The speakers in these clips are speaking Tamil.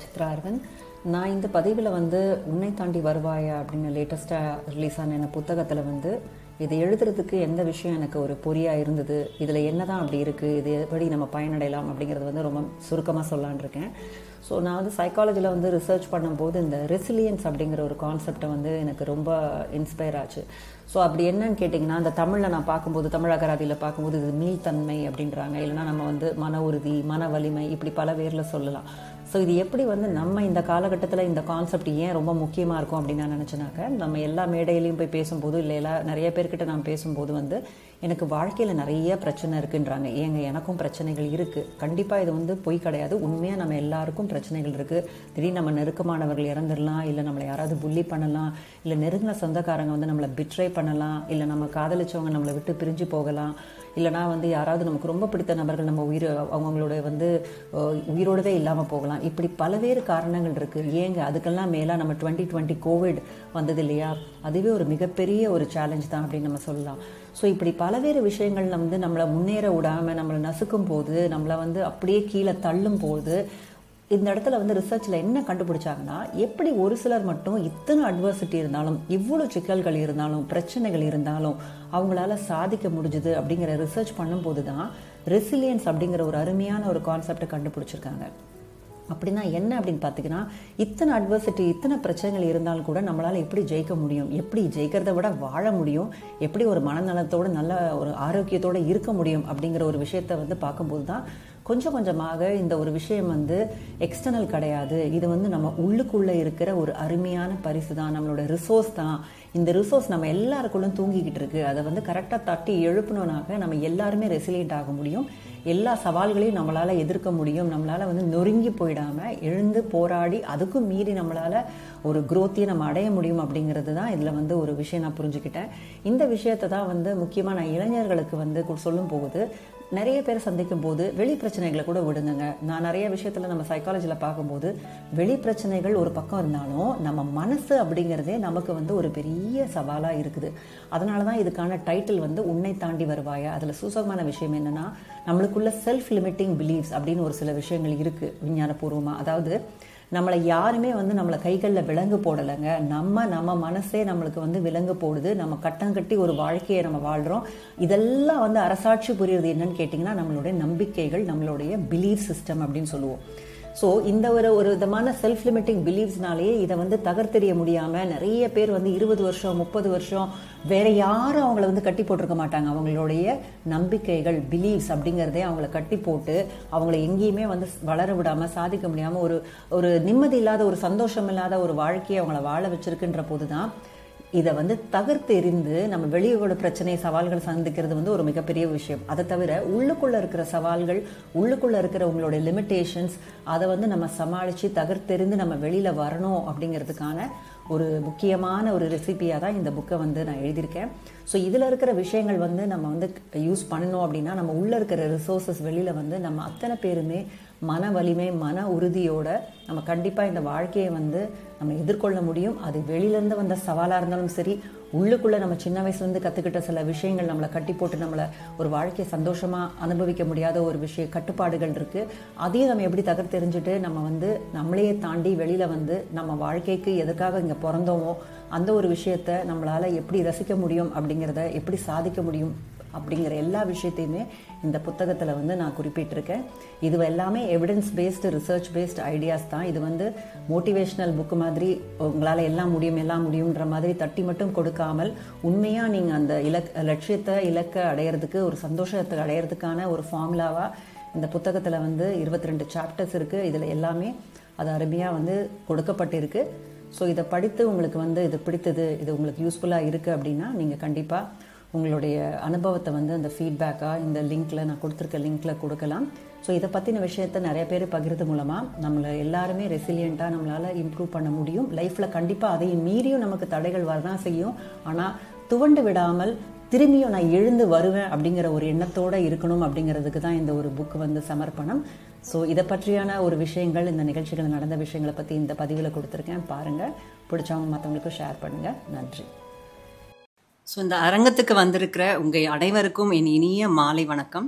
சித்ரா அரவிந்த். நான் இந்த பதிவில் உன்னை தாண்டி வருவாயா அப்படின்னு லேட்டஸ்ட்டாக ரிலீஸ் ஆன என்ன புத்தகத்தில் இதை எழுதுறதுக்கு எந்த விஷயம் எனக்கு ஒரு பொறியாக இருந்தது, இதில் என்ன தான் அப்படி இருக்குது, இது எப்படி நம்ம பயனடையலாம் அப்படிங்கிறது ரொம்ப சுருக்கமாக சொல்லான் இருக்கேன். ஸோ நான் சைக்காலஜியில் ரிசர்ச் பண்ணும்போது இந்த ரெசிலியன்ஸ் அப்படிங்கிற ஒரு கான்செப்டை எனக்கு ரொம்ப இன்ஸ்பயர் ஆச்சு. ஸோ அப்படி என்னன்னு கேட்டிங்கன்னா, அந்த தமிழில் நான் பார்க்கும்போது, தமிழ் அகராதியில் பார்க்கும்போது இது மீள்தன்மை அப்படின்றாங்க, இல்லைனா நம்ம மன உறுதி, மன வலிமை, இப்படி பல பேரில் சொல்லலாம். ஸோ இது எப்படி நம்ம இந்த காலகட்டத்தில் இந்த கான்செப்ட் ஏன் ரொம்ப முக்கியமாக இருக்கும் அப்படின்னு நான் நினச்சினாக்க, நம்ம எல்லா மேடையிலையும் போய் பேசும்போது இல்லை நிறைய பேர்கிட்ட நான் பேசும்போது எனக்கு வாழ்க்கையில் நிறைய பிரச்சனை இருக்குன்றாங்க. ஏங்க எனக்கும் பிரச்சனைகள் இருக்குது, கண்டிப்பாக இது பொய் கிடையாது, உண்மையாக நம்ம எல்லாருக்கும் பிரச்சனைகள் இருக்குது. திடீர்னு நம்ம நெருக்கமானவர்கள் இறந்துடலாம், இல்லை நம்மளை யாராவது புள்ளி பண்ணலாம், இல்லை நெருங்கின சொந்தக்காரங்க நம்மளை பிட்ரே பண்ணலாம், இல்லை நம்ம காதலிச்சவங்க நம்மளை விட்டு பிரிஞ்சு போகலாம், இல்லைனா யாராவது நமக்கு ரொம்ப பிடித்த நபர்கள் நம்ம அவங்களோட உயிரோடவே இல்லாமல் போகலாம். இப்படி பல்வேறு காரணங்கள் இருக்குது. ஏங்க அதுக்கெல்லாம் மேலே நம்ம 2020 கோவிட் வந்தது இல்லையா, அதுவே ஒரு மிகப்பெரிய ஒரு சேலஞ்ச் தான் அப்படின்னு நம்ம சொல்லலாம். ஸோ இப்படி பல்வேறு விஷயங்கள் நம்மளை முன்னேற விடாமல் நம்மளை நசுக்கும் போது, நம்மளை அப்படியே கீழே தள்ளும் போது, இந்த இடத்துல ரிசர்ச்சில் என்ன கண்டுபிடிச்சாங்கன்னா, எப்படி ஒரு சிலர் மட்டும் இத்தனை அட்வர்சிட்டி இருந்தாலும், இவ்வளோ சிக்கல்கள் இருந்தாலும், பிரச்சனைகள் இருந்தாலும் அவங்களால சாதிக்க முடிஞ்சுது அப்படிங்கிற ரிசர்ச் பண்ணும்போது தான் ரெசிலியன்ஸ் அப்படிங்கிற ஒரு அருமையான ஒரு கான்செப்டை கண்டுபிடிச்சிருக்காங்க. அப்படின்னா என்ன அப்படின்னு பார்த்தீங்கன்னா, இத்தனை அட்வர்சிட்டி, இத்தனை பிரச்சனைகள் இருந்தாலும் கூட நம்மளால் எப்படி ஜெயிக்க முடியும், எப்படி ஜெயிக்கிறத விட வாழ முடியும், எப்படி ஒரு மனநலத்தோடு நல்ல ஒரு ஆரோக்கியத்தோடு இருக்க முடியும் அப்படிங்கிற ஒரு விஷயத்தை பார்க்கும்போது தான் கொஞ்சம் கொஞ்சமாக இந்த ஒரு விஷயம் எக்ஸ்டர்னல் கிடையாது, இது நம்ம உள்ளுக்குள்ளே இருக்கிற ஒரு அருமையான பரிசு தான், நம்மளோட ரிசோர்ஸ் தான். இந்த ரிசோர்ஸ் நம்ம எல்லாருக்குள்ளும் தூங்கிக்கிட்டு இருக்கு. அதை கரெக்டாக தட்டி எழுப்பணுனாக்க நம்ம எல்லாருமே ரெசிலியன்ட் ஆக முடியும், எல்லா சவால்களையும் நம்மளால் எதிர்க்க முடியும், நம்மளால் நொறுங்கி போயிடாமல் எழுந்து போராடி அதுக்கும் மீறி நம்மளால் ஒரு குரோத்தையும் நம்ம அடைய முடியும் அப்படிங்கிறது தான் இதில் ஒரு விஷயம் நான் புரிஞ்சுக்கிட்டேன். இந்த விஷயத்தை தான் முக்கியமாக நான் இளைஞர்களுக்கு சொல்லும் போது, நிறைய பேர் சந்திக்கும் போது வெளி பிரச்சனைகளை கூட விடுங்க. நான் நிறைய விஷயத்தில் நம்ம சைக்காலஜியில் பார்க்கும்போது வெளி பிரச்சனைகள் ஒரு பக்கம் இருந்தாலும் நம்ம மனசு அப்படிங்கிறதே நமக்கு ஒரு பெரிய சவாலாக இருக்குது. அதனால தான் இதுக்கான டைட்டில் உன்னை தாண்டி வருவாயா. அதில் சூசகமான விஷயம் என்னென்னா, நம்மளுக்குள்ள செல்ஃப் லிமிட்டிங் பிலீவ்ஸ் அப்படின்னு ஒரு சில விஷயங்கள் இருக்குது விஞ்ஞானபூர்வமாக. அதாவது நம்மளை யாருமே நம்மளை கைகளில் விலங்கு போடலைங்க, நம்ம மனசே நம்மளுக்கு விலங்கு போடுது, நம்ம கட்டம் கட்டி ஒரு வாழ்க்கையை நம்ம வாழ்கிறோம். இதெல்லாம் அரசாட்சி புரியுறது என்னன்னு கேட்டிங்கன்னா, நம்மளுடைய நம்பிக்கைகள், நம்மளுடைய பிலீஃப் சிஸ்டம் அப்படின்னு சொல்லுவோம். ஸோ இந்த ஒரு விதமான செல்ஃப் லிமிட்டிங் பிலீவ்ஸ்னாலேயே இதை தகர்த்தெறிய முடியாமல் நிறைய பேர் 20 வருஷம் 30 வருஷம் வேற யாரும் அவங்கள கட்டி போட்டிருக்க மாட்டாங்க. அவங்களுடைய நம்பிக்கைகள், பிலீவ்ஸ் அப்படிங்கிறதே அவங்கள கட்டி போட்டு அவங்கள எங்கேயுமே வளர விடாமல், சாதிக்க முடியாமல், ஒரு நிம்மதி இல்லாத, ஒரு சந்தோஷம் இல்லாத ஒரு வாழ்க்கையை அவங்கள வாழ வச்சிருக்குன்ற போது தான் இதை தகர்த்து எறிந்து நம்ம வெளியோட பிரச்சனை, சவால்கள் சந்திக்கிறது ஒரு மிகப்பெரிய விஷயம். அதை தவிர உள்ளுக்குள்ளே இருக்கிற சவால்கள், உள்ளுக்குள்ளே இருக்கிற உங்களுடைய லிமிட்டேஷன்ஸ், அதை நம்ம சமாளித்து தகர்த்தெறிந்து நம்ம வெளியில் வரணும் அப்படிங்கிறதுக்கான ஒரு முக்கியமான ஒரு ரெசிபியாக தான் இந்த புக்கை நான் எழுதியிருக்கேன். ஸோ இதில் இருக்கிற விஷயங்கள் நம்ம யூஸ் பண்ணணும் அப்படின்னா, நம்ம உள்ளே இருக்கிற ரிசோர்ஸஸ் வெளியில் நம்ம அத்தனை பேருமே மன வலிமை, மன உறுதியோட நம்ம கண்டிப்பாக இந்த வாழ்க்கையை நம்ம எதிர்கொள்ள முடியும். அது வெளியிலேருந்து வந்த சவாலாக இருந்தாலும் சரி, உள்ளுக்குள்ளே நம்ம சின்ன வயசுலேருந்து கற்றுக்கிட்ட சில விஷயங்கள் நம்மளை கட்டி போட்டு நம்மளை ஒரு வாழ்க்கையை சந்தோஷமாக அனுபவிக்க முடியாத ஒரு கட்டுப்பாடுகள் இருக்குது. அதையும் நம்ம எப்படி தகர்த்தெறிஞ்சிட்டு நம்ம நம்மளையே தாண்டி வெளியில் நம்ம வாழ்க்கைக்கு எதுக்காக இங்கே பிறந்தோமோ அந்த ஒரு விஷயத்தை நம்மளால் எப்படி ரசிக்க முடியும், அப்படிங்கிறத எப்படி சாதிக்க முடியும் அப்படிங்கிற எல்லா விஷயத்தையுமே இந்த புத்தகத்தில் நான் குறிப்பிட்டிருக்கேன். இது எல்லாமே evidence based, research based ideas தான். இது மோட்டிவேஷ்னல் புக்கு மாதிரி உங்களால் எல்லாம் முடியும்ன்ற மாதிரி தட்டி மட்டும் கொடுக்காமல், உண்மையாக நீங்கள் அந்த லட்சியத்தை, இலக்கை அடையிறதுக்கு, ஒரு சந்தோஷத்தை அடையிறதுக்கான ஒரு ஃபார்முலாவாக இந்த புத்தகத்தில் 22 சாப்டர்ஸ் இருக்குது. இதில் எல்லாமே அது அருமையாக கொடுக்கப்பட்டிருக்கு. ஸோ இதை படித்து உங்களுக்கு இது பிடித்தது, இது உங்களுக்கு யூஸ்ஃபுல்லாக இருக்குது அப்படின்னா நீங்கள் கண்டிப்பாக உங்களுடைய அனுபவத்தை அந்த ஃபீட்பேக்காக இந்த லிங்க்கில், நான் கொடுத்துருக்க லிங்க்கில் கொடுக்கலாம். ஸோ இதை பற்றின விஷயத்தை நிறைய பேர் பகிர்றது மூலமாக நம்மளை எல்லாருமே ரெசிலியண்ட்டாக நம்மளால் இம்ப்ரூவ் பண்ண முடியும். லைஃப்பில் கண்டிப்பாக அதையும் மீறியும் நமக்கு தடைகள் வரதான் செய்யும். ஆனால் துவண்டு விடாமல் திரும்பியும் நான் எழுந்து வருவேன் அப்படிங்கிற ஒரு எண்ணத்தோடு இருக்கணும் அப்படிங்கிறதுக்கு தான் இந்த ஒரு புக் சமர்ப்பணம். ஸோ இதை பற்றியான ஒரு விஷயங்கள், இந்த நிகழ்ச்சிகள் நடந்த விஷயங்களை பற்றி இந்த பதிவில் கொடுத்துருக்கேன். பாருங்கள், பிடிச்சவங்க மற்றவங்களுக்கும் ஷேர் பண்ணுங்கள். நன்றி. ஸோ இந்த அரங்கத்துக்கு வந்திருக்கிற உங்கள் அனைவருக்கும் என் இனிய மாலை வணக்கம்.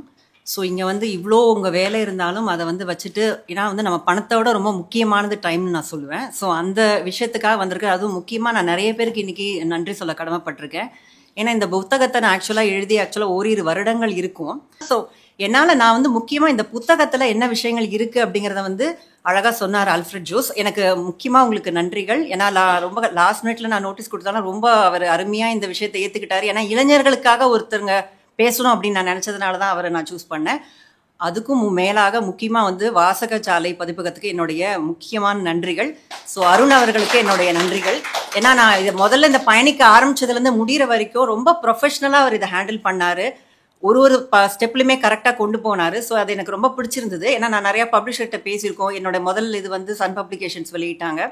ஸோ இங்கே வந்து இவ்வளோ உங்கள் வேலை இருந்தாலும் அதை வந்து வச்சுட்டு, ஏன்னா வந்து நம்ம பணத்தோட ரொம்ப முக்கியமானது டைம்னு நான் சொல்லுவேன். ஸோ அந்த விஷயத்துக்காக வந்திருக்கேன். அதுவும் முக்கியமாக நான் நிறைய பேருக்கு இன்றைக்கி நன்றி சொல்ல கடமைப்பட்டிருக்கேன். ஏன்னா இந்த புத்தகத்தை நான் ஆக்சுவலாக ஓரிரு வருடங்கள் இருக்கும். ஸோ என்னால் நான் வந்து முக்கியமாக இந்த புத்தகத்தில் என்ன விஷயங்கள் இருக்குது அப்படிங்கிறத வந்து அழகாக சொன்னார் ஆல்ஃப்ரட் ஜோஸ். எனக்கு முக்கியமாக உங்களுக்கு நன்றிகள். ஏன்னா ரொம்ப லாஸ்ட் மினிட்ல நான் நோட்டீஸ் கொடுத்தாலும் ரொம்ப அவர் அருமையாக இந்த விஷயத்தை ஏற்றுக்கிட்டாரு. ஏன்னா இளைஞர்களுக்காக ஒருத்தருங்க பேசணும் அப்படின்னு நான் நினச்சதுனால தான் அவரை நான் சூஸ் பண்ணேன். அதுக்கும் மேலாக முக்கியமாக வந்து வாசகசாலை பதிப்பகத்துக்கு என்னுடைய முக்கியமான நன்றிகள். ஸோ அருண் அவர்களுக்கு என்னுடைய நன்றிகள். ஏன்னா நான் இதை முதல்ல இந்த பயணிக்க ஆரம்பிச்சதுலேருந்து முடிகிற வரைக்கும் ரொம்ப ப்ரொஃபஷ்னலாக அவர் இதை ஹேண்டில் பண்ணார். ஒரு ஸ்டெப்லையுமே கரெக்டாக கொண்டு போனார். ஸோ அது எனக்கு ரொம்ப பிடிச்சிருந்தது. ஏன்னா நான் நிறையா பப்ளிஷர்கிட்ட பேசியிருக்கோம். என்னோட முதல் இது வந்து சன் பப்ளிகேஷன்ஸ் வெளியிட்டாங்க.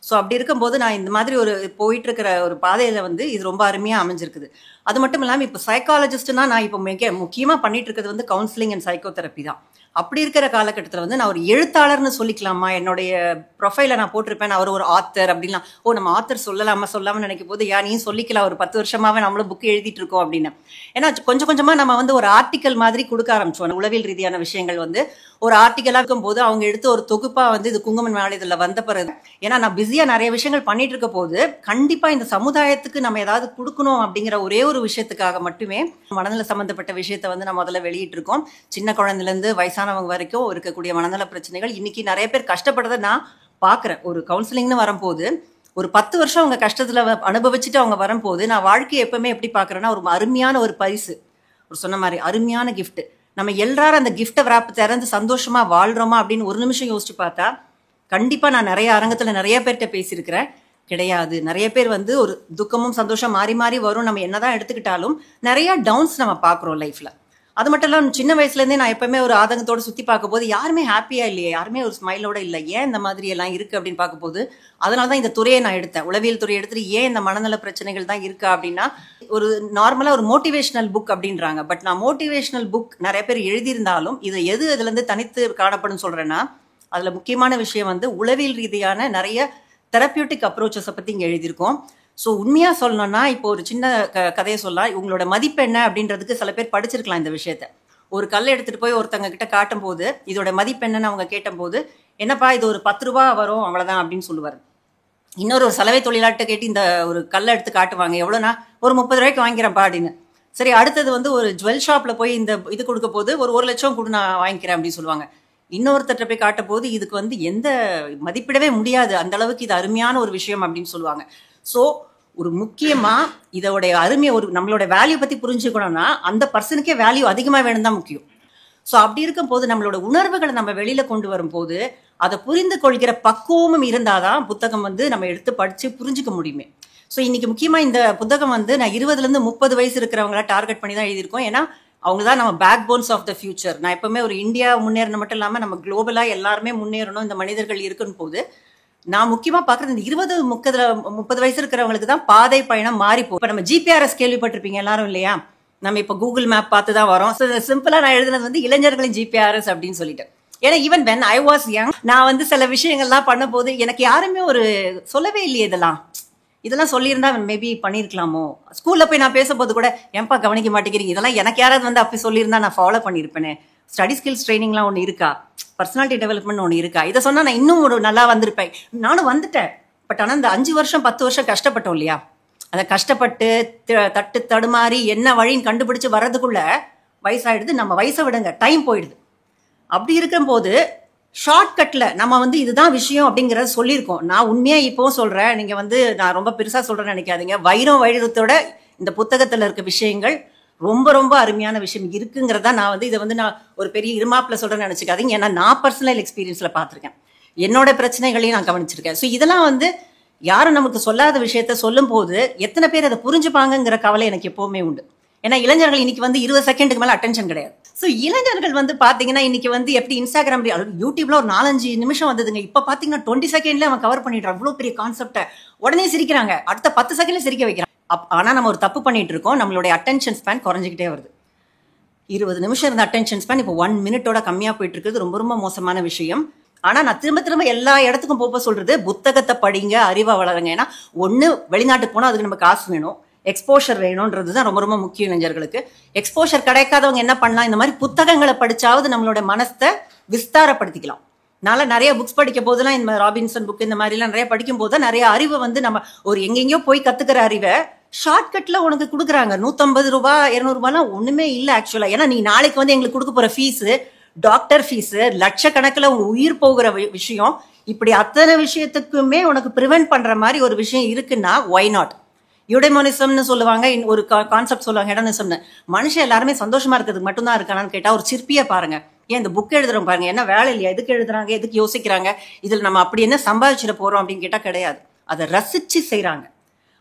ஸோ அப்படி இருக்கும்போது நான் இந்த மாதிரி ஒரு போயிட்டுருக்கிற ஒரு பாதையில் வந்து இது ரொம்ப அருமையாக அமைஞ்சிருக்குது. அது மட்டும் இல்லாமல் இப்போ சைக்காலஜிஸ்ட்னா நான் இப்போ முக்கியமாக பண்ணிட்டு இருக்கிறது வந்து கவுன்சிலிங் அண்ட் சைக்கோ தெரப்பி தான். அப்படி இருக்கிற காலகட்டத்தில் வந்து நான் ஒரு எழுத்தாளர்னு சொல்லிக்கலாமா, என்னுடைய ப்ரொஃபைலை நான் போட்டிருப்பேன் நான் ஒரு ஆத்தர் அப்படின்லாம். நம்ம ஆத்தர் சொல்லாமல் நினைக்கும் போது நீயும் சொல்லிக்கலாம், ஒரு 10 வருஷமாவே நம்மளும் புக்கு எழுதிட்டு இருக்கோம் அப்படின்னு. ஏன்னா கொஞ்சம் கொஞ்சமாக நம்ம வந்து ஒரு ஆர்டிக்கல் மாதிரி கொடுக்க ஆரம்பிச்சோம். உளவியல் ரீதியான விஷயங்கள் வந்து ஒரு ஆர்டிக்கலாக இருக்கும்போது அவங்க எடுத்து ஒரு தொகுப்பாக வந்து இது குங்குமம் நாளிதழில் வந்த பிறகு, ஏன்னா நான் பிஸியாக நிறைய விஷயங்கள் பண்ணிட்டு இருக்க போது கண்டிப்பாக இந்த சமுதாயத்துக்கு நம்ம ஏதாவது கொடுக்கணும் அப்படிங்கிற ஒரே ஒரு விஷயத்துக்காக மட்டுமே மனநல சம்மந்தப்பட்ட விஷயத்தை வந்து நான் முதல்ல வெளியிட்டு இருக்கோம். சின்ன குழந்தைலேருந்து வயசானவங்க வரைக்கும் இருக்கக்கூடிய மனநல பிரச்சனைகள் இன்னைக்கு நிறைய பேர் கஷ்டப்படுறதை நான் பார்க்குறேன். ஒரு கவுன்சிலிங்னு வரும்போது ஒரு 10 வருஷம் அவங்க கஷ்டத்தில் அனுபவிச்சுட்டு அவங்க வரும்போது நான் வாழ்க்கையை எப்பவுமே எப்படி பார்க்குறேன்னா ஒரு அருமையான ஒரு பரிசு, ஒரு சொன்ன மாதிரி அருமையான கிஃப்ட். நம்ம எல்லாரும் அந்த கிஃப்டை விராப்பு திறந்து சந்தோஷமா வாழ்றோமா அப்படின்னு ஒரு நிமிஷம் யோசிச்சு பார்த்தா கண்டிப்பா நான் நிறைய அரங்கத்துல நிறைய பேர்கிட்ட பேசியிருக்கிறேன். கிடையாது. நிறைய பேர் வந்து ஒரு துக்கமும் சந்தோஷம் மாறி மாறி வரும். நம்ம என்னதான் எடுத்துக்கிட்டாலும் நிறைய டவுன்ஸ் நம்ம பார்க்குறோம் லைஃப்ல. அது மட்டும் இல்லாமல் சின்ன வயசுலேருந்தே நான் எப்பவுமே ஒரு ஆதங்கத்தோடு சுற்றி பார்க்கும்போது யாருமே ஹாப்பியாக இல்லையே, யாருமே ஒரு ஸ்மைலோட இல்லை, ஏன் இந்த மாதிரி எல்லாம் இருக்குது அப்படின்னு பார்க்கும்போது அதனால தான் இந்த துறையை நான் எடுத்தேன். உளவியல் துறையை எடுத்துட்டு ஏன் இந்த மனநல பிரச்சனைகள் தான் இருக்கா அப்படின்னா, ஒரு நார்மலாக ஒரு மோட்டிவேஷனல் புக் அப்படின்றாங்க. பட் நான் மோட்டிவேஷனல் புக் நிறைய பேர் எழுதியிருந்தாலும் இது இதுலேருந்து தனித்து காணப்படும் சொல்கிறேன்னா, அதில் முக்கியமான விஷயம் வந்து உளவியல் ரீதியான நிறைய தெரப்பியூட்டிக் அப்ரோச்சஸை பற்றி இங்கே எழுதியிருக்கோம். ஸோ உண்மையாக சொல்லணும்னா இப்போ ஒரு சின்ன கதையை சொல்லலாம். உங்களோட மதிப்பு என்ன அப்படின்றதுக்கு சில பேர் படிச்சிருக்கலாம் இந்த விஷயத்த. ஒரு கல் எடுத்துகிட்டு போய் ஒருத்தங்க கிட்ட காட்டும் போது இதோட மதிப்பு என்னன்னு அவங்க கேட்டபோது, என்னப்பா இது ஒரு 10 ரூபா வரும் அவ்வளோதான் அப்படின்னு சொல்லுவார். இன்னொரு சலவை தொழிலாட்ட கேட்டு இந்த ஒரு கல்லை எடுத்து காட்டுவாங்க, எவ்வளோனா ஒரு 30 ரூபாய்க்கு வாங்கிக்கிறேன்ப்பா அப்படின்னு. சரி, அடுத்தது வந்து ஒரு ஜுவல் ஷாப்பில் போய் இந்த இது கொடுக்க போது ஒரு 1 லட்சம் கூட நான் வாங்கிக்கிறேன் அப்படின்னு சொல்லுவாங்க. இன்னொருத்தட்ட போய் காட்ட போது இதுக்கு வந்து எந்த மதிப்பிடவே முடியாது, அந்த அளவுக்கு இது அருமையான ஒரு விஷயம் அப்படின்னு சொல்லுவாங்க. ஸோ ஒரு முக்கியமாக இதோடைய அருமையை ஒரு நம்மளோட வேல்யூ பற்றி புரிஞ்சுக்கணும்னா அந்த பர்சனுக்கே வேல்யூ அதிகமாக வேணும் தான் முக்கியம். ஸோ அப்படி இருக்கும் போது நம்மளோட உணர்வுகளை நம்ம வெளியில் கொண்டு வரும்போது அதை புரிந்து கொள்கிற பக்குவமும் இருந்தால் தான் புத்தகம் வந்து நம்ம எடுத்து படித்து புரிஞ்சுக்க முடியுமே. ஸோ இன்னைக்கு முக்கியமாக இந்த புத்தகம் வந்து நான் 20லேருந்து 30 வயசு இருக்கிறவங்கள டார்கெட் பண்ணி தான் எழுதியிருக்கோம். ஏன்னா அவங்க தான் நம்ம backbones of the future. நான் எப்பவுமே ஒரு இந்தியா முன்னேறணும் மட்டும் இல்லாமல் நம்ம குளோபலாக எல்லாருமே முன்னேறணும், இந்த மனிதர்கள் இருக்குன்னு போது நான் முக்கியமாக பார்க்குறது இந்த 20-30 வயசு இருக்கிறவங்களுக்கு தான் பாதை பயணம் மாறி போகும். இப்போ நம்ம ஜிபிஆர்எஸ் கேள்விப்பட்டிருப்பீங்க எல்லாரும் இல்லையா? நம்ம இப்போ கூகுள் மேப் பார்த்து தான் வரோம். ஸோ சிம்பிளாக நான் எழுதுனது வந்து இளைஞர்களின் ஜிபிஆர்எஸ் அப்படின்னு சொல்லிட்டு. ஏன்னா even when I was young நான் வந்து சில விஷயங்கள்லாம் பண்ண போது எனக்கு யாருமே ஒரு சொல்லவே இல்லையே, இதெல்லாம் சொல்லியிருந்தா மேபி பண்ணியிருக்கலாமோ. ஸ்கூலில் போய் நான் பேசும்போது கூட ஏன்பா கவனிக்க மாட்டேங்கிறீங்க, இதெல்லாம் எனக்கு யாராவது வந்து அப்படி சொல்லியிருந்தா நான் ஃபாலோ பண்ணியிருப்பேனே. ஸ்டடி ஸ்கில்ஸ் ட்ரைனிங்லாம் ஒன்று இருக்கா, பர்சனாலிட்டி டெவலப்மெண்ட் ஒன்று இருக்கா, இதை சொன்னால் நான் இன்னும் ஒரு நல்லா வந்திருப்பேன். நானும் வந்துட்டேன். பட் ஆனால் இந்த 5 வருஷம் 10 வருஷம் கஷ்டப்பட்டோம் இல்லையா, அதை கஷ்டப்பட்டு தட்டு தடுமாறி என்ன வழின்னு கண்டுபிடிச்சு வர்றதுக்குள்ள வயசாயிடுது. நம்ம வயசை விடுங்க, டைம் போயிடுது. அப்படி இருக்கும்போது ஷார்ட்கட்டில் நம்ம வந்து இதுதான் விஷயம் அப்படிங்கிறத சொல்லியிருக்கோம். நான் உண்மையாக இப்போவும் சொல்கிறேன், நீங்கள் வந்து நான் ரொம்ப பெருசாக சொல்கிறேன்னு நினைக்காதீங்க. வைரத்தோட இந்த புத்தகத்தில் இருக்க விஷயங்கள் ரொம்ப ரொம்ப அருமையான விஷயம் இருக்குங்கிறதா நான் வந்து இதை வந்து நான் ஒரு பெரிய இருமாப்பில் சொல்கிறேன்னு நினச்சிக்காதீங்க. ஏன்னா நான் பர்சனல் எக்ஸ்பீரியன்ஸில் பார்த்துருக்கேன், என்னோட பிரச்சனைகளையும் நான் கவனிச்சிருக்கேன். ஸோ இதெல்லாம் வந்து யாரும் நமக்கு சொல்லாத விஷயத்த சொல்லும் போது எத்தனை பேர் அதை புரிஞ்சுப்பாங்கங்கிற கவலை எனக்கு எப்போவுமே உண்டு. ஏன்னா இளைஞர்கள் இன்னைக்கு வந்து 20 செகண்டுக்கு மேலே அட்டென்ஷன் கிடையாது. ஸோ இளைஞர்கள் வந்து பார்த்தீங்கன்னா இன்னைக்கு வந்து எப்படி இன்ஸ்டாகிராம் யூடியூப்ல ஒரு 4-5 நிமிஷம் வந்ததுங்க. இப்போ பார்த்தீங்கன்னா 20 செகண்ட்ல அவன் கவர் பண்ணிடுறான் அவ்வளோ பெரிய கான்செப்டை. உடனே சிரிக்கிறாங்க, அடுத்த 10 செகண்ட்ல சிரிக்க வைக்கிறான். ஆனால் நம்ம ஒரு தப்பு பண்ணிட்டு இருக்கோம், நம்மளுடைய அட்டென்ஷன் ஸ்பேன் குறைஞ்சிக்கிட்டே வருது. 20 நிமிஷம் இருந்த அட்டென்ஷன் ஸ்பேன் இப்போ 1 மினிட்டோட கம்மியாக போயிட்டு இருக்குது. ரொம்ப ரொம்ப மோசமான விஷயம். ஆனால் நான் திரும்ப எல்லா இடத்துக்கும் போக சொல்றது புத்தகத்தை படிங்க, அறிவை வளருங்க. ஏன்னா ஒன்று வெளிநாட்டுக்கு போனால் அதுக்கு நம்ம காசு வேணும், எக்ஸ்போஷர் வேணும்ன்றது தான் ரொம்ப ரொம்ப முக்கியம் இளைஞர்களுக்கு. எக்ஸ்போஷர் கிடைக்காதவங்க என்ன பண்ணலாம், இந்த மாதிரி புத்தகங்களை படிச்சாவது நம்மளோட மனசை விஸ்தாரப்படுத்திக்கலாம். நான் நிறைய புக்ஸ் படிக்கும் போதெல்லாம் இந்த ராபின்சன் புக் இந்த மாதிரிலாம் நிறைய படிக்கும் போது நிறைய அறிவை வந்து நம்ம ஒரு எங்கெங்கயோ போய் கத்துக்கிற அறிவை ஷார்ட்கட்ல உனக்கு கொடுக்குறாங்க. 150 ரூபாய் 200 ரூபாய்லாம் ஒண்ணுமே இல்லை ஆக்சுவலா. ஏன்னா நீ நாளைக்கு வந்து எங்களுக்கு கொடுக்க போற ஃபீஸ், டாக்டர் ஃபீஸ், லட்சக்கணக்கில் உங்க உயிர் போகிற விஷயம், இப்படி அத்தனை விஷயத்துக்குமே உனக்கு ப்ரிவென்ட் பண்ற மாதிரி ஒரு விஷயம் இருக்குன்னா ஒய் நாட்? யுடெமோனிசம்னு சொல்லுவாங்க, ஒரு கான்செப்ட் சொல்லுவாங்க ஹெடனிசம்னு. மனுஷன் எல்லாருமே சந்தோஷமா இருக்கிறதுக்கு மட்டும்தான் இருக்கானான்னு கேட்டா ஒரு சிற்பியை பாருங்க, ஏன் இந்த புக் எழுதுறோம் பாருங்க, என்ன வேலை இல்லையா, எதுக்கு எழுதுறாங்க, எதுக்கு யோசிக்கிறாங்க, இதுல நம்ம அப்படி என்ன சம்பாதிச்சிட போறோம் அப்படின்னு கேட்டா கிடையாது. அதை ரசிச்சு செய்யறாங்க.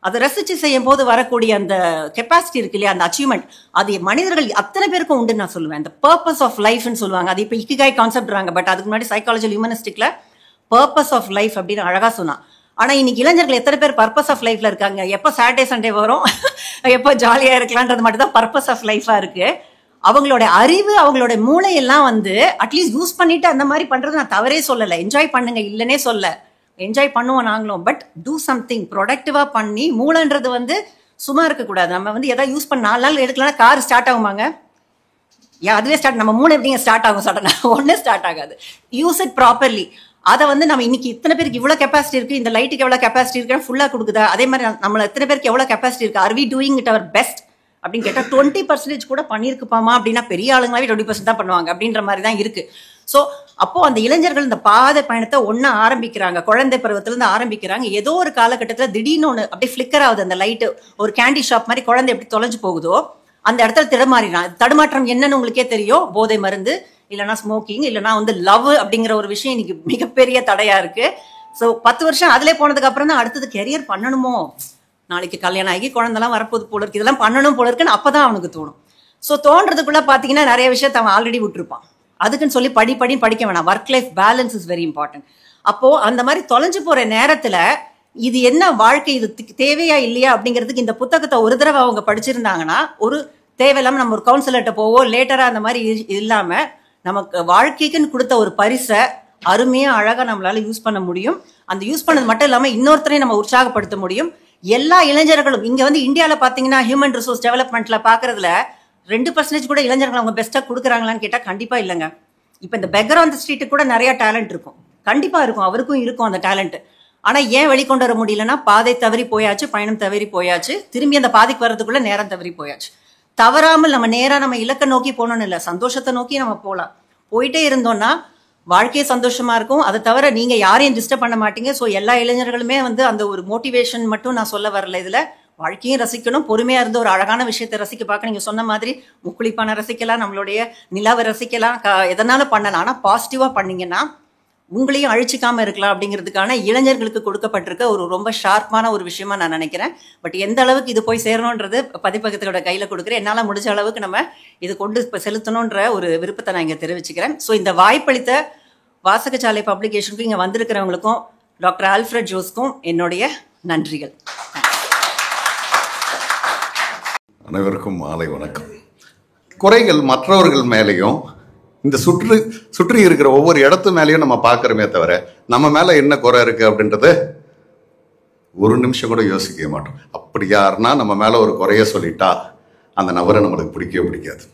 அதை ரசிச்சு செய்யும் போது வரக்கூடிய அந்த கெப்பாசிட்டி இருக்கு இல்லையா, அந்த அச்சீவ்மெண்ட், அது மனிதர்கள் அத்தனை பேருக்கும் உண்டுன்னு நான் சொல்லுவேன். இந்த பர்பஸ் ஆஃப் லைஃப்னு சொல்லுவாங்க. அது இப்போ இக்கிகாய் கான்செப்ட்றாங்க. பட் அதுக்கு முன்னாடி சைக்காலஜி ஹியூமனிஸ்டிக்ல பர்பஸ் ஆஃப் லைஃப் அப்படின்னு அழகா சொன்னா. ஆனா இன்னைக்கு இளைஞர்கள் எத்தனை பேர் பர்பஸ் ஆஃப் லைஃப்ல இருக்காங்க? எப்போ சாட்டர்டே சண்டே வரும், எப்போ ஜாலியா இருக்கலான்றது மட்டும் தான் பர்பஸ் ஆஃப் லைஃபா இருக்கு. அவங்களோட அறிவு, அவங்களோட மூளையெல்லாம் வந்து அட்லீஸ்ட் யூஸ் பண்ணிட்டு அந்த மாதிரி பண்றது நான் தவறே சொல்லலை. என்ஜாய் பண்ணுங்க, இல்லைன்னே சொல்ல, என்ஜாய் பண்ணுவோம் நாங்களும். பட் டூ சம்திங் ப்ரொடக்டிவா பண்ணி, மூளைன்றது வந்து சும்மா இருக்கக்கூடாது. நம்ம வந்து எதாவது யூஸ் பண்ண 4 நாள் எடுக்கலாம், கார் ஸ்டார்ட் ஆகுமாங்க? அதுவே ஸ்டார்ட், நம்ம மூளை எப்படிங்க ஸ்டார்ட் ஆகும்? சடனா ஒன்னே ஸ்டார்ட் ஆகாது. Use it properly. அதை வந்து நம்ம இன்னைக்கு இத்தனை பேருக்கு இவ்வளோ கெப்பாசிட்டி இருக்கு, இந்த லைட்டுக்கு எவ்வளோ கெப்பாசிட்டி இருக்குன்னு ஃபுல்லாக கொடுக்குதா? அதே மாதிரி நம்மள எத்தனை பேருக்கு எவ்வளோ கெப்பாசிட்டி இருக்கு? Are we doing it our best அப்படின்னு கேட்டால் 20% கூட பண்ணியிருக்குப்பாமா அப்படின்னா பெரிய ஆளுங்களாவே 20% தான் பண்ணுவாங்க அப்படின்ற மாதிரி தான் இருக்கு. ஸோ அப்போ அந்த இளைஞர்கள் இந்த பாதை பயணத்தை ஒன்றா ஆரம்பிக்கிறாங்க, குழந்தை பருவத்திலேருந்து ஆரம்பிக்கிறாங்க. ஏதோ ஒரு காலகட்டத்தில் திடீர்னு ஒன்று அப்படியே ஃபிளிக்கர் ஆகுது அந்த லைட்டு. ஒரு கேண்டி ஷாப் மாதிரி குழந்தை எப்படி தொலைஞ்சு போகுதோ அந்த இடத்துல திடமாறினான். தடுமாற்றம் என்னன்னு உங்களுக்கே தெரியும். போதை மருந்து, இல்லைனா ஸ்மோக்கிங், இல்லைனா வந்து லவ் அப்படிங்கிற ஒரு விஷயம் இன்னைக்கு மிகப்பெரிய தடையா இருக்கு. ஸோ 10 வருஷம் அதிலே போனதுக்கு அப்புறம் தான் அடுத்தது கெரியர் பண்ணணுமோ, நாளைக்கு கல்யாணம் ஆகி குழந்தைலாம் வரப்போது போல இருக்கு, இதெல்லாம் பண்ணணும் போல இருக்குன்னு அப்பதான் அவனுக்கு தோணும். ஸோ தோன்றதுக்குள்ள பாத்தீங்கன்னா நிறைய விஷயத்த அவன் ஆல்ரெடி விட்டுருப்பான். அதுக்குன்னு சொல்லி படிக்க வேணாம். Work life balance is very important. அப்போ அந்த மாதிரி தொலைஞ்சு போற நேரத்துல இது என்ன வாழ்க்கை, இது தேவையா இல்லையா அப்படிங்கிறதுக்கு இந்த புத்தகத்தை ஒரு தடவை அவங்க படிச்சிருந்தாங்கன்னா, ஒரு தேவையில்லாம நம்ம ஒரு கவுன்சிலர்கிட்ட போவோம் லேட்டரா அந்த மாதிரி இல்லாம நமக்கு வாழ்க்கைக்குன்னு கொடுத்த ஒரு பரிசை அருமையா அழகா நம்மளால யூஸ் பண்ண முடியும். அந்த யூஸ் பண்ணது மட்டும் இல்லாம இன்னொருத்தரையும் நம்ம உற்சாகப்படுத்த முடியும். எல்லா இளைஞர்களும் இங்க வந்து இந்தியாவில பாத்தீங்கன்னா ஹியூமன் ரிசோர்ஸ் டெவலப்மெண்ட்ல பாக்குறதுல 2% கூட இளைஞர்கள் அவங்க பெஸ்டா கொடுக்குறாங்களான்னு கேட்டா கண்டிப்பா இல்லைங்க. இப்ப இந்த பெக்கர் ஆன் தி ஸ்ட்ரீட் கூட நிறைய டேலண்ட் இருக்கும், கண்டிப்பா இருக்கும், அவருக்கும் இருக்கும் அந்த டேலண்ட். ஆனா ஏன் வெளிக்கொண்டு வர முடியலன்னா பாதை தவறி போயாச்சு, பயணம் தவறி போயாச்சு, திரும்பி அந்த பாதைக்கு வர்றதுக்குள்ள நேரம் தவறி போயாச்சு. தவறாமல் நம்ம நேரா நம்ம இலக்கை நோக்கி போகணும்னு இல்லை, சந்தோஷத்தை நோக்கி நம்ம போகலாம். போயிட்டே இருந்தோம்னா வாழ்க்கையே சந்தோஷமா இருக்கும். அதை தவிர நீங்க யாரையும் டிஸ்டர்ப் பண்ண மாட்டீங்க. ஸோ எல்லா இளைஞர்களுமே வந்து அந்த ஒரு மோட்டிவேஷன் மட்டும் நான் சொல்ல வரல. இதுல வாழ்க்கையும் ரசிக்கணும், பொறுமையா இருந்து ஒரு அழகான விஷயத்தை ரசிக்க பார்க்க. நீங்க சொன்ன மாதிரி முக்குளிப்பான ரசிக்கலாம், நம்மளுடைய நிலாவை ரசிக்கலாம், எதனாலும் பண்ணலாம். ஆனா பாசிட்டிவா பண்ணீங்கன்னா உங்களையும் அழிச்சிக்காம இருக்கலாம் அப்படிங்கிறதுக்கான இளைஞர்களுக்கு கொடுக்கப்பட்டிருக்க ஒரு ரொம்ப ஷார்ப்பான ஒரு விஷயமா நான் நினைக்கிறேன். பட் எந்த அளவுக்கு இது போய் சேரணுன்றது பதிப்பகத்தோட கையில கொடுக்குறேன். என்னால முடிஞ்ச அளவுக்கு நம்ம இது கொண்டு செலுத்தணுன்ற ஒரு விருப்பத்தை நான் இங்க தெரிவிச்சுக்கிறேன். ஸோ இந்த வாய்ப்பளித்த வாசகசாலை பப்ளிகேஷனுக்கும் இங்க வந்திருக்கிறவங்களுக்கும் டாக்டர் ஆல்ஃபிரட் ஜோஸ்க்கும் என்னுடைய நன்றிகள். அனைவருக்கும் மாலை வணக்கம். குறைகள் மற்றவர்கள் மேலேயும் இந்த சுற்றி இருக்கிற ஒவ்வொரு இடத்து மேலேயும் நம்ம பார்க்குறோமே தவிர நம்ம மேலே என்ன குறை இருக்குது அப்படின்றத ஒரு நிமிஷம் கூட யோசிக்க மாட்டோம். அப்படி யாருன்னா நம்ம மேலே ஒரு குறைய சொல்லிட்டா அந்த நபரை நம்மளுக்கு பிடிக்கவே பிடிக்காது.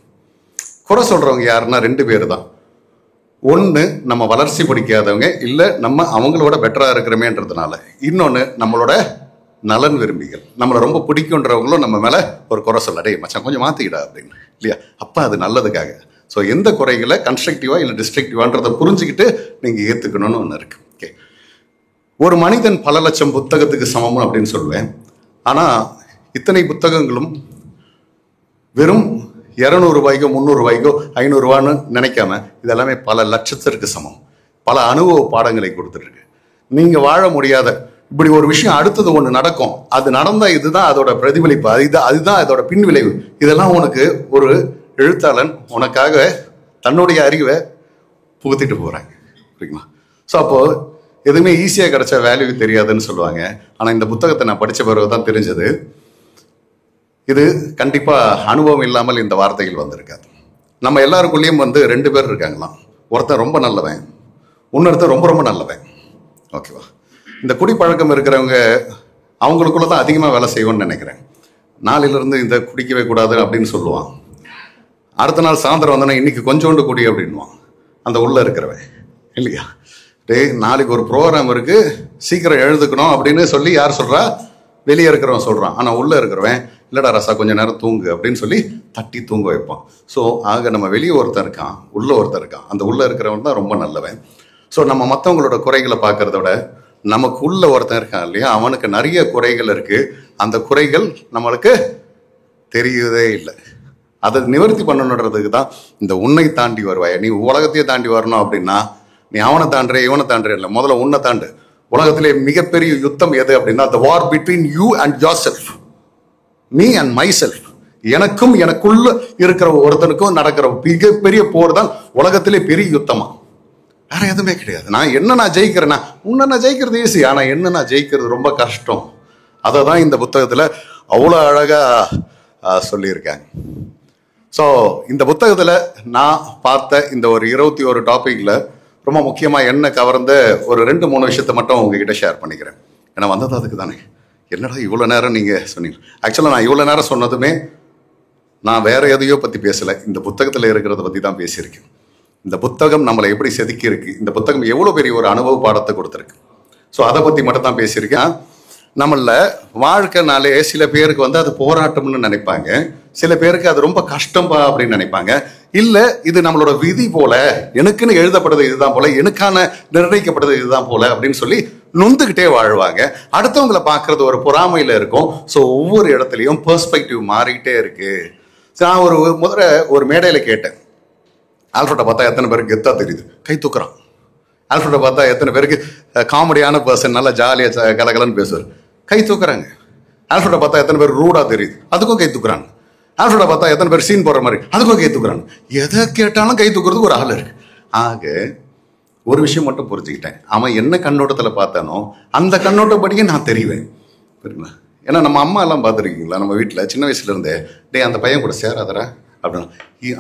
குறை சொல்கிறவங்க யாருன்னா 2 பேர் தான். ஒன்று நம்ம வளர்ச்சி பிடிக்காதவங்க, இல்லை நம்ம அவங்களோட பெட்டராக இருக்கிறோமேன்றதுனால. இன்னொன்று நம்மளோட நலன் விரும்பிகள், நம்மளை ரொம்ப பிடிக்குன்றவங்களும் நம்ம மேலே ஒரு குறை சொல்ல, டேய் மச்சான் கொஞ்சம் மாற்றிக்கிடா அப்படின்னு, இல்லையா? அப்போ அது நல்லதுக்காக. ஸோ எந்த குறைகளை கன்ஸ்ட்ரக்டிவாக இல்லை டிஸ்ட்ரக்டிவான்றதை புரிஞ்சுக்கிட்டு நீங்கள் ஏற்றுக்கணும்னு ஒன்று இருக்குது. ஓகே, ஒரு மனிதன் பல லட்சம் புத்தகத்துக்கு சமம் அப்படின்னு சொல்லுவேன். ஆனால் இத்தனை புத்தகங்களும் வெறும் 200 ரூபாய்க்கோ 300 ரூபாய்க்கோ 500 ரூபான்னு நினைக்காம இதெல்லாமே பல லட்சத்திற்கு சமம். பல அனுபவ பாடங்களை கொடுத்துருக்கு. நீங்கள் வாழ முடியாத இப்படி ஒரு விஷயம் அடுத்தது ஒன்று நடக்கும், அது நடந்தால் இதுதான் அதோட பிரதிபலிப்பு, அதுதான் அதோட பின் விளைவு. இதெல்லாம் உனக்கு ஒரு எழுத்தாளன் உனக்காக தன்னுடைய அறிவை புகுத்திட்டு போகிறாங்க, சரிங்களா? ஸோ அப்போது எதுவுமே ஈஸியாக கிடைச்ச வேல்யூ தெரியாதுன்னு சொல்லுவாங்க. ஆனால் இந்த புத்தகத்தை நான் படித்த பிறகு தான் தெரிஞ்சது, இது கண்டிப்பாக அனுபவம் இல்லாமல் இந்த வார்த்தைகள் வந்திருக்காது. நம்ம எல்லாருக்குள்ளேயும் 2 பேர் இருக்காங்களாம். ஒருத்தன் ரொம்ப நல்லவன், இன்னொருத்தன் ரொம்ப ரொம்ப நல்லவன். ஓகேவா? இந்த குடிப்பழக்கம் இருக்கிறவங்க அவங்களுக்குள்ள தான் அதிகமாக வேலை செய்வோன்னு நினைக்கிறேன். நாளிலிருந்து இந்த குடிக்கவே கூடாது அப்படின்னு சொல்லுவான். அடுத்த நாள் சாயந்தரம் வந்தோன்னா இன்னைக்கு கொஞ்சோண்டு குடி அப்படின்வான் அந்த உள்ள இருக்கிறவன், இல்லையா? டேய், நாளைக்கு ஒரு ப்ரோக்ராம் இருக்கு, சீக்கிரம் எழுதுக்கணும் அப்படின்னு சொல்லி யார் சொல்றா? வெளியே இருக்கிறவன் சொல்றான். ஆனா உள்ள இருக்கிறவன், இல்லடா ரசா கொஞ்சம் நேரம் தூங்கு அப்படின்னு சொல்லி தட்டி தூங்க வைப்பான். ஸோ ஆக நம்ம வெளியே ஒருத்தர் இருக்கான், உள்ள ஒருத்தர் இருக்கான். அந்த உள்ள இருக்கிறவன் தான் ரொம்ப நல்லவன். ஸோ நம்ம மற்றவங்களோட குறைகளை பார்க்கறத விட நமக்கு உள்ள ஒருத்தன் இருக்கான் இல்லையா, அவனுக்கு நிறைய குறைகள் இருக்கு. அந்த குறைகள் நம்மளுக்கு தெரியவே இல்லை. அதை நிவர்த்தி பண்ணணுன்றதுக்கு தான் இந்த உன்னை தாண்டி வருவாய். நீ உலகத்தையே தாண்டி வரணும் அப்படின்னா நீ அவனை தாண்டுற இவனை தாண்டுற இல்லை, முதல்ல உன்னை தாண்டு. உலகத்திலே மிகப்பெரிய யுத்தம் எது அப்படின்னா the war between you and yourself, me and myself. எனக்கும் எனக்குள்ள இருக்கிற ஒருத்தனுக்கும் நடக்கிற மிகப்பெரிய போர் தான் உலகத்திலே பெரிய யுத்தமா. வேற எதுவுமே கிடையாது. நான் ஜெயிக்கிறேன்னா உன்னை நான் ஜெயிக்கிறது ஈஸி, ஆனா என்ன நான் ஜெயிக்கிறது ரொம்ப கஷ்டம். அதை தான் இந்த புத்தகத்துல அவ்வளோ அழகா சொல்லியிருக்காங்க. ஸோ இந்த புத்தகத்துல நான் பார்த்த இந்த ஒரு 21 டாபிக்ல ரொம்ப முக்கியமாக என்ன கவர்ந்த ஒரு 2-3 விஷயத்த மட்டும் உங்ககிட்ட ஷேர் பண்ணிக்கிறேன். ஏன்னா வந்தது அதுக்கு தானே. என்னடா இவ்வளோ நேரம் நீங்கள் சொன்னீங்க. ஆக்சுவலாக நான் இவ்வளோ நேரம் சொன்னதுமே நான் வேற எதையோ பற்றி பேசலை, இந்த புத்தகத்தில் இருக்கிறத பற்றி தான் பேசியிருக்கேன். இந்த புத்தகம் நம்மளை எப்படி செதுக்கி இருக்கு, இந்த புத்தகம் எவ்வளோ பெரிய ஒரு அனுபவ பாடத்தை கொடுத்துருக்கு. ஸோ அதை பற்றி மட்டும் தான் பேசியிருக்கேன். நம்மள வாழ்க்கைனாலே சில பேருக்கு வந்து அது போராட்டம்னு நினைப்பாங்க, சில பேருக்கு அது ரொம்ப கஷ்டம்பா அப்படின்னு நினைப்பாங்க. இல்லை இது நம்மளோட விதி போல, எனக்குன்னு எழுதப்படுறது இதுதான் போல, எனக்கான நிர்ணயிக்கப்படுறது இதுதான் போல அப்படின்னு சொல்லி நொந்துக்கிட்டே வாழ்வாங்க. அடுத்தவங்களை பார்க்கறது ஒரு பொறாமையில இருக்கும். ஸோ ஒவ்வொரு இடத்துலையும் பெர்ஸ்பெக்டிவ் மாறிக்கிட்டே இருக்கு. நான் முதல்ல ஒரு மேடையில கேட்டேன், ஆல்ஃபர்ட்டை பார்த்தா எத்தனை பேருக்கு கெத்தா தெரியுது, கை தூக்குறான். ஆல்ஃபர்ட்டை பார்த்தா எத்தனை பேருக்கு காமெடியான பர்சன், நல்லா ஜாலியாக கலகலன்னு பேசுவார், கை தூக்குறாங்க. ஆல்ஃபர்ட்டை பார்த்தா எத்தனை பேர் ரூடா தெரியுது, அதுக்கும் கை தூக்குறாங்க. ஆல்ஃபர்ட்டை பார்த்தா எத்தனை பேர் சீன் போடுற மாதிரி, அதுக்கும் கை தூக்குறாங்க. எதை கேட்டாலும் கை தூக்குறதுக்கு ஒரு ஆள் இருக்கு. ஆக ஒரு விஷயம் மட்டும் புரிஞ்சுக்கிட்டேன், அவன் என்ன கண்ணோட்டத்தில் பார்த்தானோ அந்த கண்ணோட்டப்படியே நான் தெரிவேன். புரியுங்களா? ஏன்னா நம்ம அம்மா எல்லாம் பார்த்துருக்கீங்களா, நம்ம வீட்டில் சின்ன வயசுல இருந்தே டே அந்த பையன் கூட சேராதரா அப்படின்னா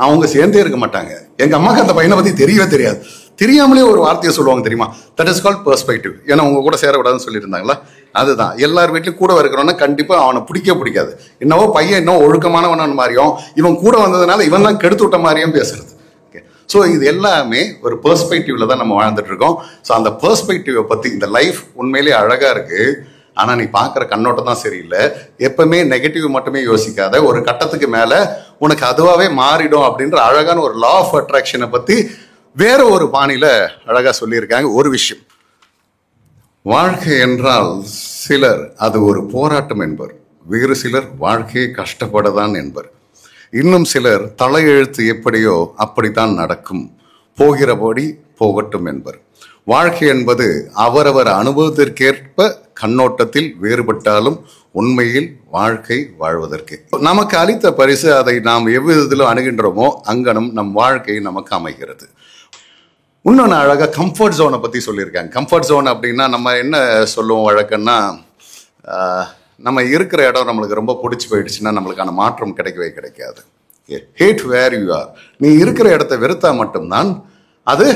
அவங்க சேர்ந்தே இருக்க மாட்டாங்க. எங்க அம்மாவுக்கு அந்த பையனை பத்தி தெரியவே தெரியாது. தெரியாமலே ஒரு வார்த்தையை சொல்லுவாங்க தெரியுமா, தட் இஸ் கால்ட் பெர்ஸ்பெக்டிவ். ஏன்னா உங்க கூட சேரக்கூடாதுன்னு சொல்லியிருந்தாங்களா, அதுதான். எல்லார் வீட்லையும் கூட இருக்கிறவனா கண்டிப்பா அவனை பிடிக்காது. என்னவோ பையன் இன்னும் ஒழுக்கமானவன் மாதிரியும், இவன் கூட வந்ததுனால இவன் தான் கெடுத்து விட்ட மாதிரியும் பேசுறது. ஸோ இது எல்லாமே ஒரு பெர்ஸ்பெக்டிவ்ல தான் நம்ம வாழ்ந்துட்டு இருக்கோம். ஸோ அந்த பெர்ஸ்பெக்டிவை பத்தி இந்த லைஃப் உண்மையிலேயே அழகா இருக்கு. ஆனா நீ பார்க்குற கண்ணோட்டம் தான் சரியில்லை. எப்பவுமே நெகட்டிவ் மட்டுமே யோசிக்காத, ஒரு கட்டத்துக்கு மேல உனக்கு அதுவாகவே மாறிடும் அப்படின்ற அழகான ஒரு லா ஆஃப் அட்ராக்ஷனை பத்தி வேற ஒரு பாணியில அழகா சொல்லியிருக்காங்க. ஒரு விஷயம், வாழ்க்கை என்றால் சிலர் அது ஒரு போராட்டம் என்பர், வேறு சிலர் வாழ்க்கையை கஷ்டப்படதான் என்பர், இன்னும் சிலர் தலையெழுத்து எப்படியோ அப்படித்தான் நடக்கும், போகிறபடி போகட்டும் என்பர். வாழ்க்கை என்பது அவரவர் அனுபவத்திற்கேற்ப கண்ணோட்டத்தில் வேறுபட்டாலும் உண்மையில் வாழ்க்கை வாழ்வதற்கு நமக்கு அளித்த பரிசு, அதை நாம் எவ்விதத்திலும் அணுகின்றோமோ அங்கனம் நம் வாழ்க்கை நமக்கு அமைகிறது. இன்னொன்று அழகாக கம்ஃபர்ட் ஜோனை பற்றி சொல்லியிருக்காங்க. கம்ஃபர்ட் ஜோன் அப்படின்னா நம்ம என்ன சொல்லுவோம் வழக்கம்னா, நம்ம இருக்கிற இடம் நம்மளுக்கு ரொம்ப பிடிச்சி போயிடுச்சுன்னா நம்மளுக்கான மாற்றம் கிடைக்கவே கிடைக்காது. Hate where you are. நீ இருக்கிற இடத்த வெறுத்தா மட்டும்தான் அது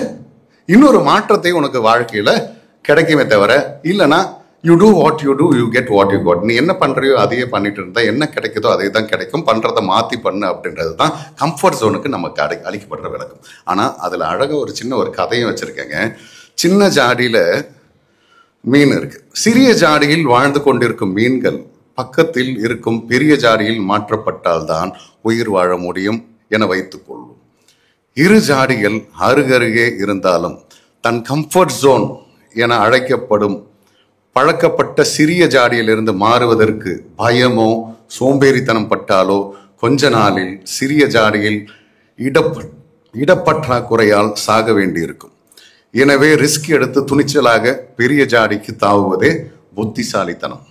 இன்னொரு மாற்றத்தை உனக்கு வாழ்க்கையில் கிடைக்குமே தவிர, இல்லைன்னா you do what you do, you get what you got. நீ என்ன பண்ணுறியோ அதையே பண்ணிட்டு இருந்தா என்ன கிடைக்குதோ அதே தான் கிடைக்கும். பண்ணுறதை மாற்றி பண்ணு அப்படின்றது தான் கம்ஃபர்ட் ஜோனுக்கு நமக்கு அளிக்கப்படுற விளக்கம். ஆனால் அதில் அழகாக ஒரு சின்ன ஒரு கதையும் வச்சுருக்கேங்க. சின்ன ஜாடியில் மீன் இருக்கு. சிறிய ஜாடியில் வாழ்ந்து கொண்டிருக்கும் மீன்கள் பக்கத்தில் இருக்கும் பெரிய ஜாடியில் மாற்றப்பட்டால்தான் உயிர் வாழ முடியும் என வைத்துக் கொள்வோம். இரு ஜாடிகள் அருகருகே இருந்தாலும் தன் கம்ஃபர்ட் ஜோன் என அழைக்கப்படும் பழக்கப்பட்ட சிறிய ஜாடியிலிருந்து மாறுவதற்கு பயமோ சோம்பேறித்தனம் பட்டாலோ கொஞ்ச நாளில் சிறிய ஜாடியில் இடப்பற்றாக்குறையால் சாக வேண்டியிருக்கும். எனவே ரிஸ்க் எடுத்து துணிச்சலாக பெரிய ஜாடிக்கு தாவுவதே புத்திசாலித்தனம்.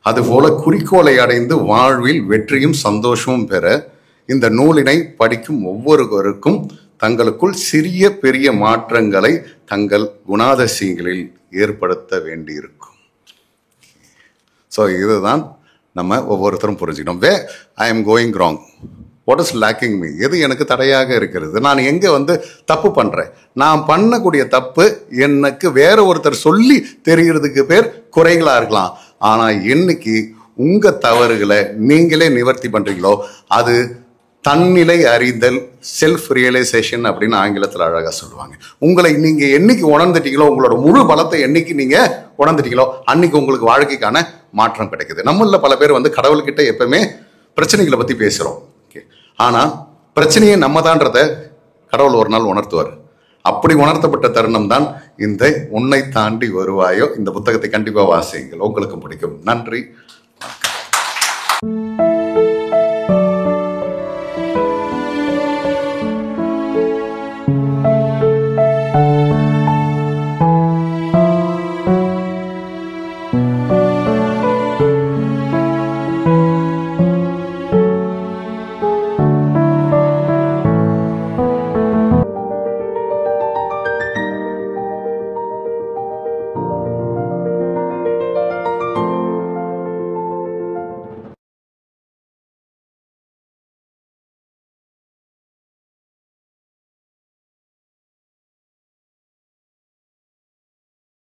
அதுபோல குறிக்கோளை அடைந்து வாழ்வில் வெற்றியும் சந்தோஷமும் பெற இந்த நூலினை படிக்கும் ஒவ்வொருவருக்கும் தங்களுக்குள் சிறிய பெரிய மாற்றங்களை தங்கள் குணாதிசயங்களில் ஏற்படுத்த வேண்டியிருக்கும். ஸோ இதுதான் நம்ம ஒவ்வொருத்தரும் புரிஞ்சுக்கணும். Where I am going wrong, what is lacking me, எது எனக்கு தடையாக இருக்கிறது, நான் எங்கே தப்பு பண்ணுறேன். நான் பண்ணக்கூடிய தப்பு எனக்கு வேற ஒருத்தர் சொல்லி தெரிகிறதுக்கு பேர் குறைகளாக இருக்கலாம். ஆனால் என்னைக்கு உங்க தவறுகளை நீங்களே நிவர்த்தி பண்றீங்களோ அது தன்னிலை அறிதல், செல்ஃப் ரியலைசேஷன் அப்படின்னு ஆங்கிலத்தில் அழகா சொல்லுவாங்க. உங்களை நீங்க என்னைக்கு உணர்ந்துட்டீங்களோ, உங்களோட முழு பலத்தை என்னைக்கு நீங்க உணர்ந்துட்டீங்களோ அன்னைக்கு உங்களுக்கு வாழ்க்கைக்கான மாற்றம் கிடைக்குது. நம்மள பல பேர் வந்து கடவுள்கிட்ட எப்பவுமே பிரச்சனைகளை பத்தி பேசுறோம். ஆனா பிரச்சனையே நம்ம தான்றத கடவுள் ஒரு நாள் உணர்த்துவார். அப்படி உணர்த்தப்பட்ட தருணம் தான் இந்த உன்னை தாண்டி வருவாயோ. இந்த புத்தகத்தை கண்டிப்பா வாசியுங்கள், உங்களுக்கும் பிடிக்கும். நன்றி.